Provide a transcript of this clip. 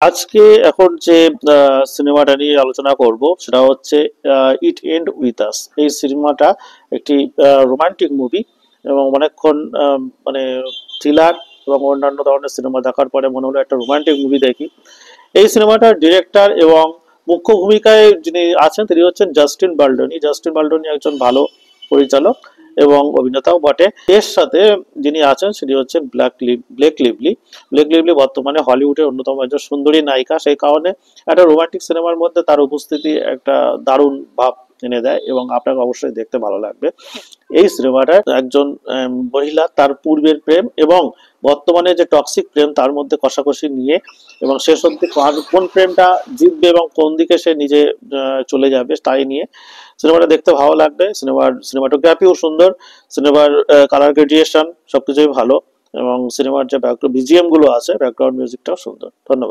আজকে এখন যে সিনেমাটা নিয়ে আলোচনা করব সেটা হচ্ছে ইট এন্ড উইথ আস। এই সিনেমাটা একটি রোমান্টিক মুভি এবং অনেকক্ষণ মানে থ্রিলার এবং অন্যান্য ধরনের সিনেমা দেখার পরে মনে হলো একটা রোমান্টিক মুভি দেখি। এই সিনেমাটার ডিরেক্টর এবং মুখ্য ভূমিকায় যিনি আছেন তিনি হচ্ছেন জাস্টিন বাল্ডনি। জাস্টিন বাল্ডনি একজন ভালো পরিচালক এবং অভিনেতাও বটে। এর সাথে যিনি আছেন তিনি হচ্ছেন ব্লেক লিভলি। ব্লেক লিভলি বর্তমানে হলিউডের অন্যতম একজন সুন্দরী নায়িকা, সেই কারণে একটা রোমান্টিক সিনেমার মধ্যে তার উপস্থিতি একটা দারুণ ভাব এনে দেয় এবং আপনাকে অবশ্যই দেখতে ভালো লাগবে। এই সিনেমাটা একজন মহিলা তার পূর্বের প্রেম এবং বর্তমানে যে টক্সিক প্রেম তার মধ্যে কষাকষি নিয়ে এবং শেষ অব্দি কোন প্রেমটা জিতবে এবং কোন দিকে সে নিজে চলে যাবে তাই নিয়ে সিনেমাটা দেখতে ভালো লাগবে। সিনেমাটোগ্রাফিও সুন্দর, সিনেমার কালার গ্রেডিয়েশন সবকিছুই ভালো এবং সিনেমার যে বিজিএম গুলো আছে, ব্যাকগ্রাউন্ড মিউজিকটাও সুন্দর। ধন্যবাদ।